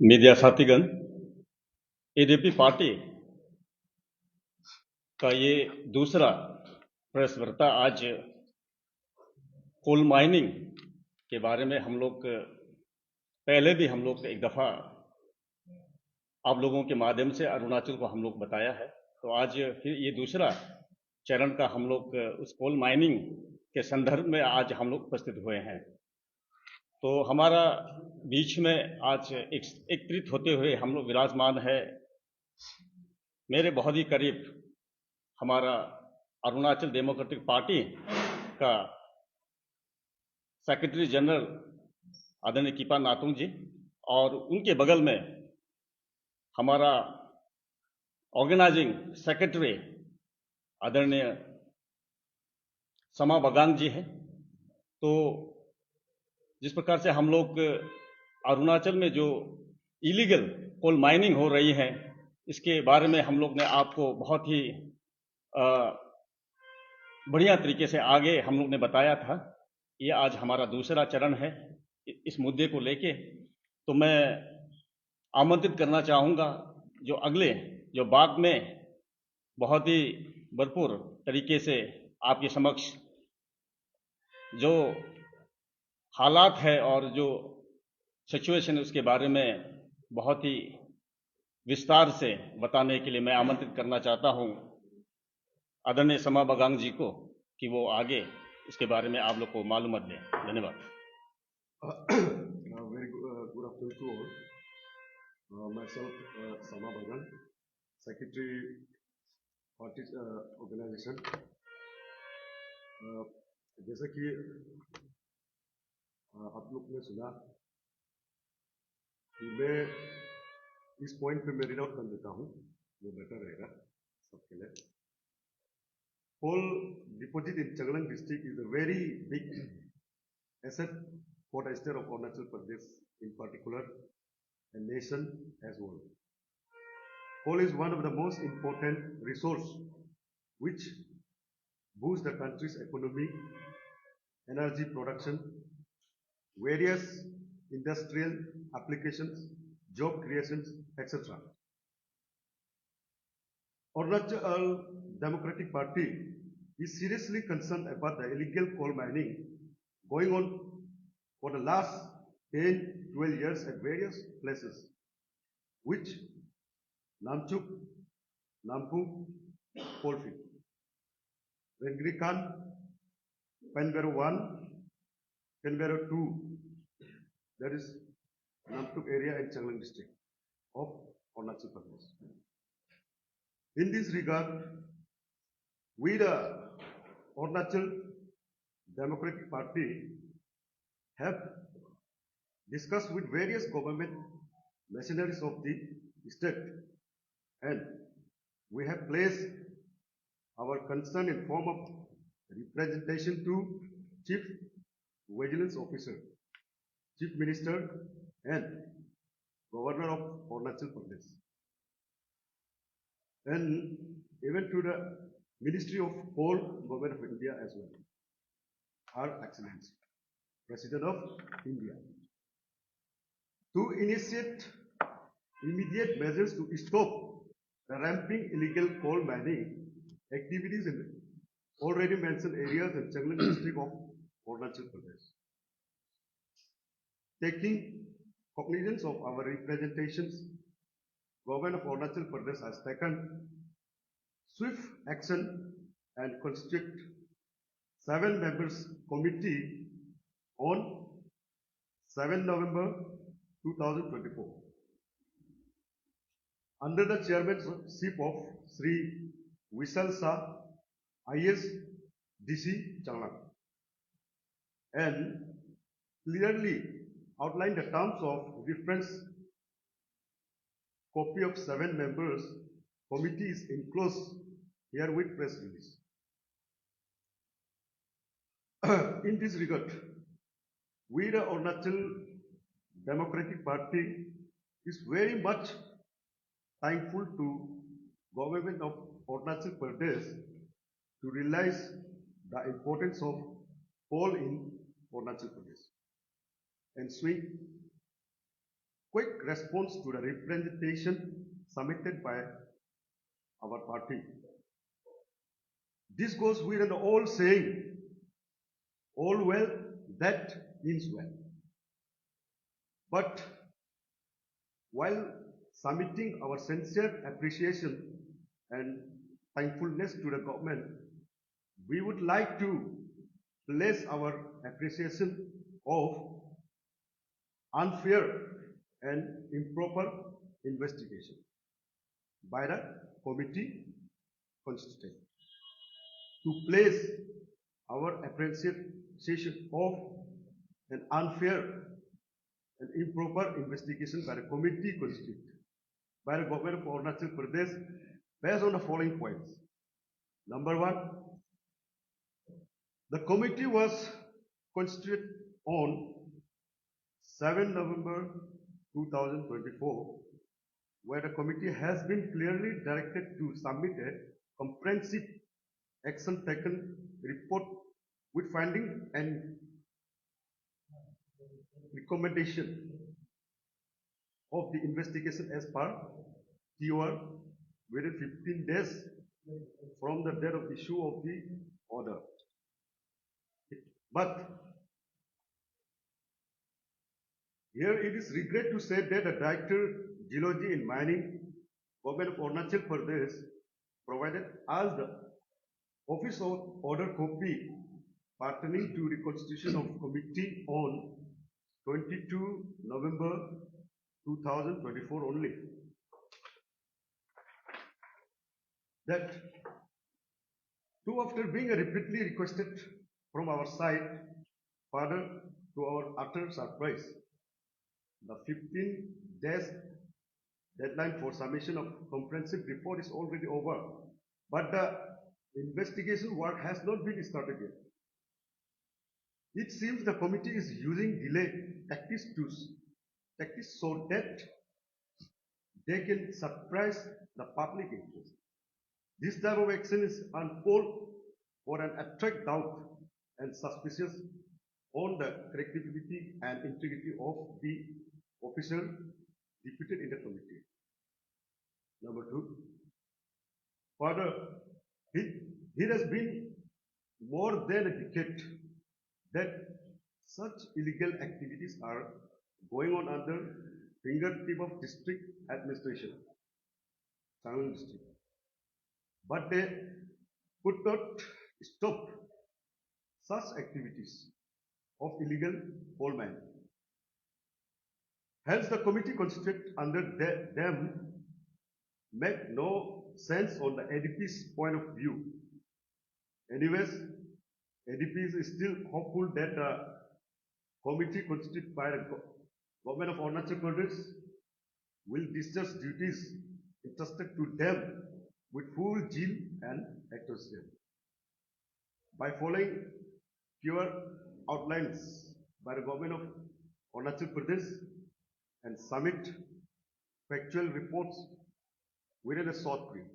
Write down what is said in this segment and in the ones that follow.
Media साथीगण, ADP party का ये दूसरा प्रेस वार्ता आज कोल माइनिंग के बारे में हम लोग पहले भी हम लोग एक दफा आप लोगों के माध्यम से अरुणाचल को हम लोग बताया है। तो आज फिर ये दूसरा चरण का हम लोग उस कोल माइनिंग के संदर्भ में आज हम लोग उपस्थित हुए हैं। तो हमारा बीच में आज एकत्रित होते हुए हम लोग विराजमान है मेरे बहुत ही करीब हमारा अरुणाचल डेमोक्रेटिक पार्टी का सेक्रेटरी जनरल आदरणीय किपा नातुंग जी, और उनके बगल में हमारा ऑर्गेनाइजिंग सेक्रेटरी आदरणीय समा बगांग जी है। तो जिस प्रकार से हम लोग अरुणाचल में जो इलीगल कोल माइनिंग हो रही है, इसके बारे में हम लोग ने आपको बहुत ही बढ़िया तरीके से आगे हम लोग ने बताया था। ये आज हमारा दूसरा चरण है इस मुद्दे को लेके। तो मैं आमंत्रित करना चाहूँगा जो अगले जो बाद में बहुत ही भरपूर तरीके से आपके समक्ष जो हालात है और जो सिचुएशन है उसके बारे में बहुत ही विस्तार से बताने के लिए मैं आमंत्रित करना चाहता हूँ आदरणीय समा बगांग जी को कि वो आगे इसके बारे में आप लोग को मालूमात दें। धन्यवाद। Very good afternoon to all. Myself, Sama Bagan, Secretary Party Organization. जैसा कि आप लोग ने सुना कि मैं इस पॉइंट पे मैं रीड आउट कर देता हूँ, वो बेटर रहेगा सबके लिए। Coal deposit in Changlang district is a very big asset for the state of Arunachal Pradesh in particular and nation as well. Coal is one of the most important resource which boosts the country's economy, energy production, various industrial applications, job creations, etc. Arunachal Democratic Party is seriously concerned about the illegal coal mining going on for the last 10-12 years at various places, which Namchuk, Nampung, Coalfield, Rengrikan, Penbero 1, Penbero 2, that is Namtuk area in Changlang district of Arunachal Pradesh. In this regard, we the Arunachal Democratic Party have discussed with various government machineries of the state, and we have placed our concern in form of representation to Chief Vigilance Officer, Chief Minister, and Governor of Arunachal Pradesh, and even to the Ministry of Coal, Government of India as well. Her Excellency, President of India, to initiate immediate measures to stop the ramping illegal coal mining activities in already mentioned areas in Changlang district of Arunachal Pradesh. Taking cognizance of our representations, Government of Arunachal Pradesh has taken swift action and constituted 7 members committee on 7 November 2024 under the chairmanship of Sri Vishal Shah, IS DC Changlang, and clearly outlined the terms of reference. Copy of 7 members committee is enclosed here with press release. In this regard, we the Arunachal Democratic Party is very much thankful to government of Arunachal Pradesh to realize the importance of coal in Arunachal Pradesh and swing quick response to the representation submitted by our party. This goes with an old saying, all well that ends well. But while submitting our sincere appreciation and thankfulness to the government, we would like to place our appreciation of unfair and improper investigation by the committee constituted. To place our appreciation of an unfair and improper investigation by the committee constituted by the government of Arunachal Pradesh based on the following points. Number one, the committee was constituted on 7 November 2024, where the committee has been clearly directed to submit a comprehensive action taken report with finding and recommendation of the investigation as per TOR within 15 days from the date of issue of the order. But here it is regret to say that the Director Geology and Mining, Government of Arunachal Pradesh, provided us the office of order copy pertaining to the constitution of committee on 22 November 2024 only. That too, after being repeatedly requested from our side, further to our utter surprise, the 15 days deadline for submission of comprehensive report is already over, but the investigation work has not been started yet. It seems the committee is using delay tactics so that they can surprise the public interest. This type of action is unfold for an attract doubt and suspicious on the credibility and integrity of the official deputed in the committee. Number two, further, it has been more than a decade that such illegal activities are going on under fingertip of district administration, Changlang district. But they could not stop such activities of illegal coal mining. Hence, the committee constituted under them make no sense on the ADP's point of view. Anyways, ADP is still hopeful that the committee constituted by the government of Arunachal Pradesh will discharge duties entrusted to them with full zeal and accuracy. By following pure outlines by the government of Arunachal Pradesh and submit factual reports within a short period.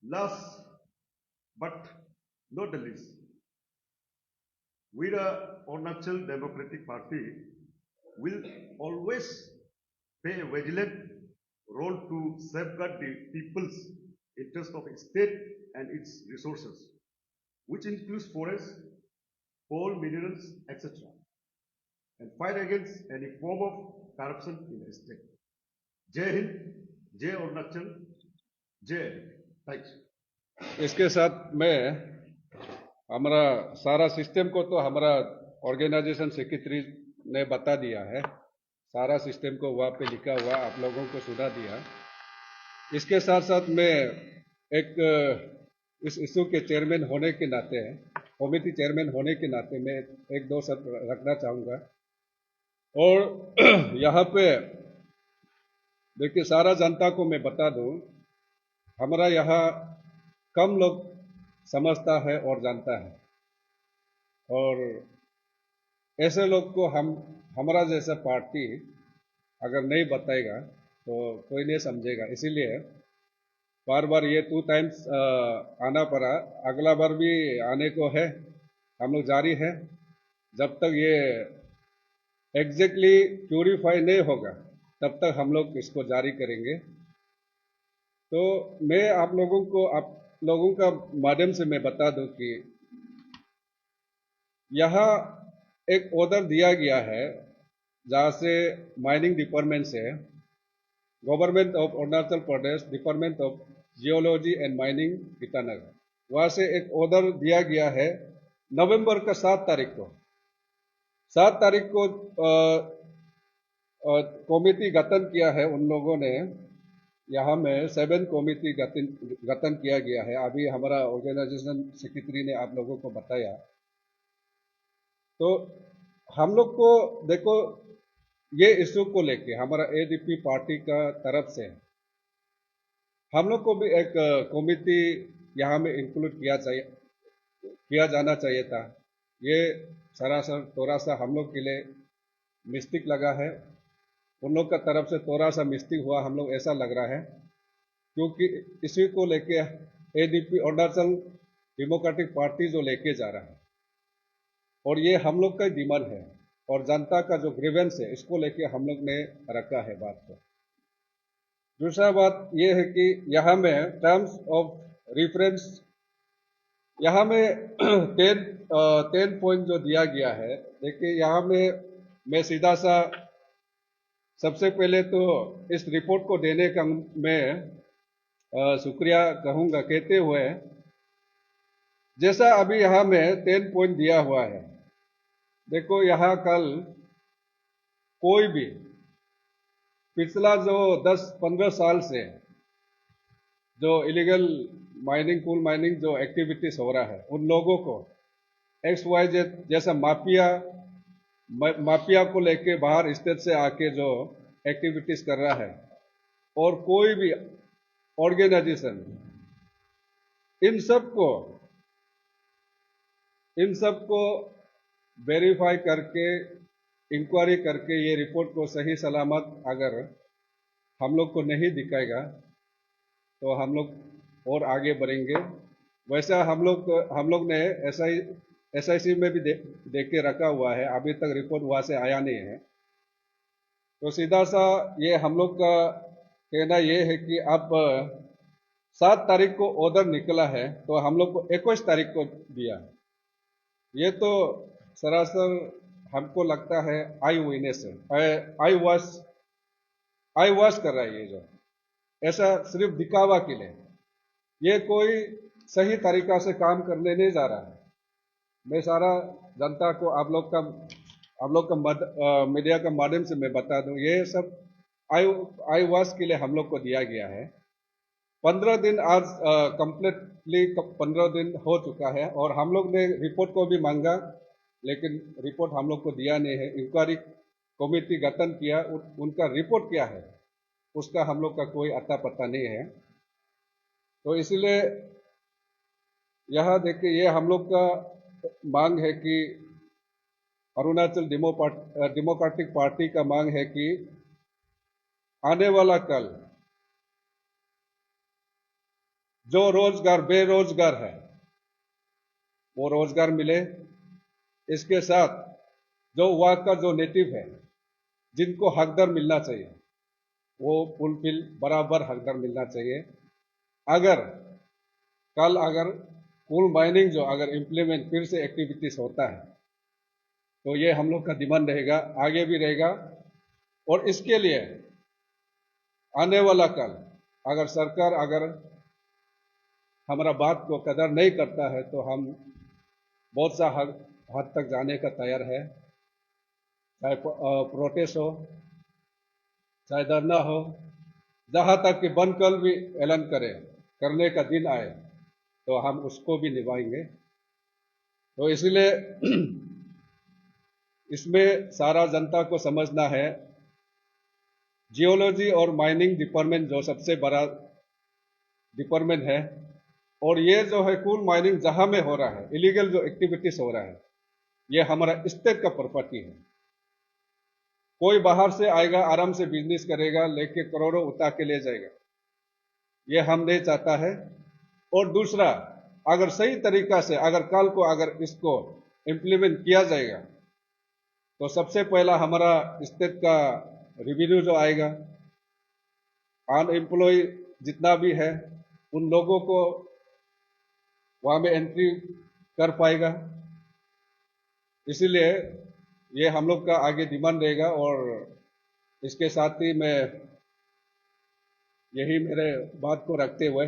Last but not the least, we the Arunachal Democratic Party will always play a vigilant role to safeguard the people's interest of a state and its resources, which includes forests, coal, minerals, etc., and fight against any form of corruption in the state. Jai Hind, Jai Arunachal, Jai ADP. Thanks. इसके साथ मैं हमारा सारा system को तो हमारा organisation secretary ने बता दिया है, सारा सिस्टम को वहाँ पे लिखा हुआ आप लोगों को सुना दिया। इसके साथ साथ मैं एक इस इशू के चेयरमैन होने के नाते, कमेटी चेयरमैन होने के नाते मैं एक दो शब्द रखना चाहूँगा। और यहाँ पे देखिए, सारा जनता को मैं बता दूं, हमारा यहाँ कम लोग समझता है और जानता है, और ऐसे लोग को हमारा जैसा पार्टी अगर नहीं बताएगा तो कोई नहीं समझेगा। इसीलिए बार बार ये 2 टाइम्स आना पड़ा, अगला बार भी आने को है, हम लोग जारी है जब तक ये एग्जैक्टली प्यूरिफाई नहीं होगा तब तक हम लोग इसको जारी करेंगे। तो मैं आप लोगों का माध्यम से मैं बता दूं कि यहाँ एक ऑर्डर दिया गया है जहाँ से माइनिंग डिपार्टमेंट से government of Arunachal Pradesh, department of geology and mining Itanagar, वहाँ से एक ऑर्डर दिया गया है नवंबर का 7 तारीख को। 7 तारीख को कमेटी गठन किया है उन लोगों ने। यहाँ में 7 कमेटी गठन किया गया है। अभी हमारा ऑर्गेनाइजेशन सेक्रेटरी ने आप लोगों को बताया। तो हम लोग को देखो, ये इशू को लेके हमारा एडीपी पार्टी का तरफ से हम लोग को भी एक कमेटी यहाँ में इंक्लूड किया जाना चाहिए था। ये सरासर थोड़ा सा हम लोग के लिए मिस्टेक लगा है। उन लोग का तरफ से थोड़ा सा मिस्टेक हुआ, हम लोग ऐसा लग रहा है, क्योंकि इसी को लेके एडीपी अरुणाचल डेमोक्रेटिक पार्टी जो लेके जा रहा है और ये हम लोग का डिमांड है और जनता का जो ग्रीवेंस है इसको लेके हम लोग ने रखा है बात को। दूसरा बात यह है कि यहाँ में टर्म्स ऑफ रेफरेंस यहाँ में 10 पॉइंट जो दिया गया है, देखिए यहाँ में मैं सीधा सा सबसे पहले तो इस रिपोर्ट को देने का मैं शुक्रिया कहूँगा कहते हुए, जैसा अभी यहाँ में 10 पॉइंट दिया हुआ है, देखो यहाँ कल कोई भी पिछला जो 10-15 साल से जो इलीगल माइनिंग, कोल माइनिंग जो एक्टिविटीज हो रहा है, उन लोगों को XYZ जैसा माफिया को लेके बाहर स्टेट से आके जो एक्टिविटीज कर रहा है और कोई भी ऑर्गेनाइजेशन, इन सबको वेरीफाई करके, इंक्वायरी करके ये रिपोर्ट को सही सलामत अगर हम लोग को नहीं दिखाएगा तो हम लोग और आगे बढ़ेंगे। वैसा हम लोग ने SIC में भी देख के रखा हुआ है, अभी तक रिपोर्ट वहां से आया नहीं है। तो सीधा सा ये हम लोग का कहना ये है कि अब 7 तारीख को ऑर्डर निकला है तो हम लोग को 21 तारीख को दिया। ये तो सरासर हमको लगता है आई विनेस है, आई वॉश कर रहा है ये जो, ऐसा सिर्फ दिखावा के लिए, ये कोई सही तरीका से काम करने नहीं जा रहा है। मैं सारा जनता को आप लोग का मीडिया का माध्यम से मैं बता दूं, ये सब आई वॉश के लिए हम लोग को दिया गया है। 15 दिन आज कंप्लीटली 15 दिन हो चुका है और हम लोग ने रिपोर्ट को भी मांगा, लेकिन रिपोर्ट हम लोग को दिया नहीं है। इंक्वायरी कमेटी गठन किया, उनका रिपोर्ट क्या है उसका हम लोग का कोई अता पता नहीं है। तो इसलिए यहाँ देखिए, ये हम लोग का मांग है कि अरुणाचल डेमोक्रेटिक पार्टी का मांग है कि आने वाला कल जो बेरोजगार है वो रोजगार मिले। इसके साथ जो वहाँ का जो नेटिव है जिनको हकदार मिलना चाहिए वो फुलफिल बराबर हकदार मिलना चाहिए। अगर कोल माइनिंग जो अगर इम्प्लीमेंट फिर से एक्टिविटीज होता है तो ये हम लोग का डिमांड रहेगा, आगे भी रहेगा। और इसके लिए आने वाला कल अगर सरकार हमारा बात को कदर नहीं करता है तो हम बहुत सा हद तक जाने का तैयार है, चाहे प्रोटेस्ट हो, चाहे धरना हो, जहां तक कि बंद कल भी ऐलान करने का दिन आए तो हम उसको भी निभाएंगे। तो इसलिए इसमें सारा जनता को समझना है, जियोलॉजी और माइनिंग डिपार्टमेंट जो सबसे बड़ा डिपार्टमेंट है, और ये जो है कोल माइनिंग जहां में हो रहा है, इलीगल जो एक्टिविटीज हो रहा है, ये हमारा स्टेट का प्रॉपर्टी है। कोई बाहर से आएगा, आराम से बिजनेस करेगा, लेके करोड़ों उतार के ले जाएगा, ये हम नहीं चाहता है। और दूसरा, अगर सही तरीका से कल को अगर इसको इम्प्लीमेंट किया जाएगा तो सबसे पहला हमारा स्टेट का रेवेन्यू जो आएगा, अनएम्प्लॉय जितना भी है उन लोगों को वहां में एंट्री कर पाएगा। इसीलिए ये हम लोग का आगे डिमांड रहेगा। और इसके साथ ही मैं यही मेरे बात को रखते हुए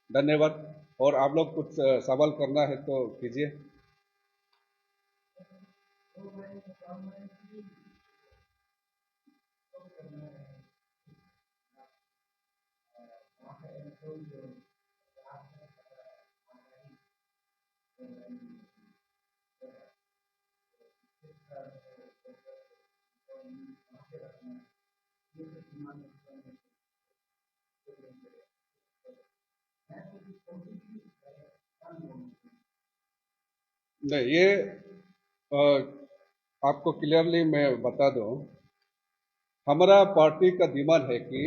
धन्यवाद। और आप लोग कुछ सवाल करना है तो कीजिए। नहीं, ये आपको क्लियरली मैं बता दूं, हमारा पार्टी का डिमांड है कि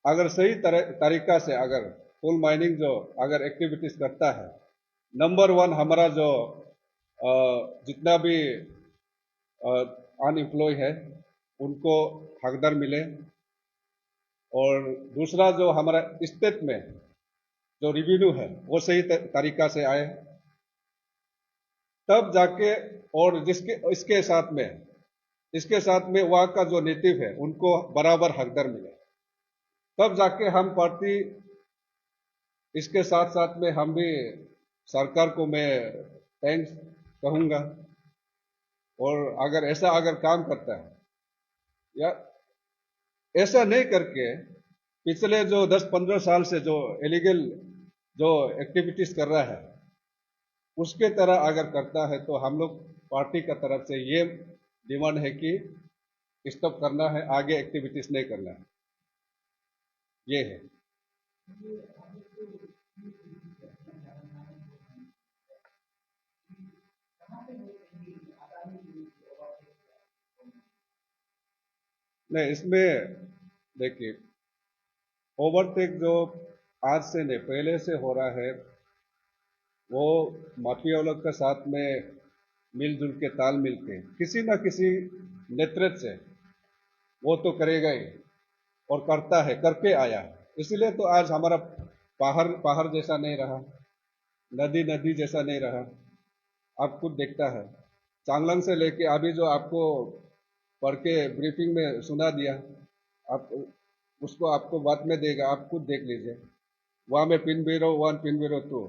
अगर सही तरीका से अगर कोल माइनिंग जो अगर एक्टिविटीज करता है, नंबर वन हमारा जो जितना भी अनएम्प्लॉय है उनको हकदार मिले। और दूसरा जो हमारा स्टेट में जो रेवेन्यू है वो सही तरीका से आए, तब जाके। और इसके साथ में वहां का जो नेटिव है उनको बराबर हकदार मिले, तब जाके हम पार्टी इसके साथ साथ में हम भी सरकार को मैं थैंक्स कहूंगा। और अगर ऐसा काम करता है या ऐसा नहीं करके पिछले जो 10-15 साल से जो इलीगल जो एक्टिविटीज कर रहा है उसके तरह अगर करता है तो हम लोग पार्टी का तरफ से ये डिमांड है कि स्टॉप करना है, आगे एक्टिविटीज नहीं करना है। ये है। नहीं, इसमें देखिए ओवरटेक जो आज से नहीं पहले से हो रहा है, वो माफिया लोग के साथ में मिलजुल के ताल मिल के किसी न किसी नेतृत्व से वो तो करेगा ही और करता है, करके आया है। इसलिए तो आज हमारा पहाड़ जैसा नहीं रहा, नदी जैसा नहीं रहा। आप खुद देखता है, चांगलांग से लेके अभी जो आपको पढ़ के ब्रीफिंग में सुना दिया, आप उसको आपको बाद में देगा, आप खुद देख लीजिए। वहां में पिनबीरो 1 पिनबीरो 2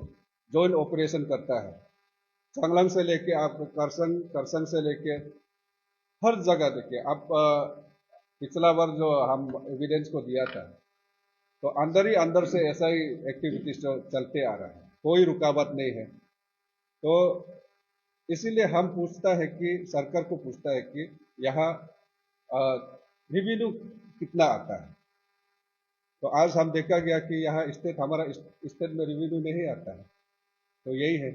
जॉइंट ऑपरेशन करता है। चांगलांग से लेके आप करसंग से लेके हर जगह देखिए। आप पिछला बार जो हम एविडेंस को दिया था, तो अंदर ही अंदर से ऐसा ही एक्टिविटीज चलते आ रहा है, कोई रुकावट नहीं है। तो इसीलिए हम पूछता है कि सरकार को पूछता है कि यहाँ रेवेन्यू कितना आता है। तो आज हम देखा गया कि यहाँ हमारा स्टेट में रेवेन्यू नहीं आता है। तो यही है।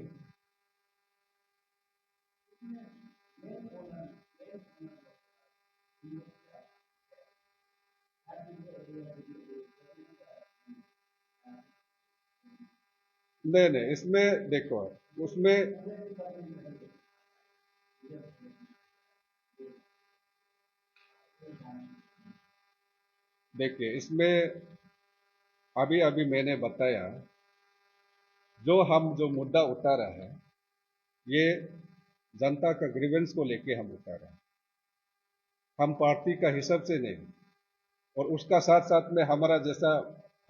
नहीं, इसमें देखो, उसमें देखिए, इसमें अभी अभी मैंने बताया, जो मुद्दा उतारा है ये जनता का ग्रीवेंस को लेके हम उतारा है, हम पार्टी का हिसाब से नहीं। और उसका साथ साथ में हमारा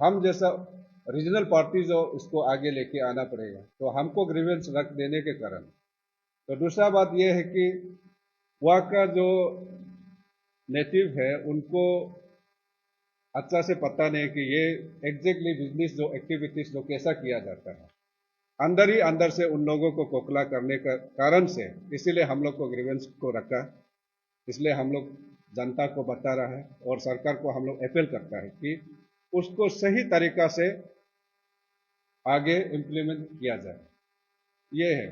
हम जैसा रीजनल पार्टी जो उसको आगे लेके आना पड़ेगा, तो हमको ग्रीवेंस रख देने के कारण। तो दूसरा बात यह है कि वहाँ का जो नेटिव है उनको अच्छा से पता नहीं कि ये एग्जैक्टली बिजनेस जो एक्टिविटीज जो कैसा किया जाता है, अंदर ही अंदर से उन लोगों को कोकला करने का कारण से, इसीलिए हम लोग को ग्रीवेंस को रखा। इसलिए हम लोग जनता को बता रहा है और सरकार को हम लोग अपील करता है कि उसको सही तरीका से आगे इम्प्लीमेंट किया जाए। ये है।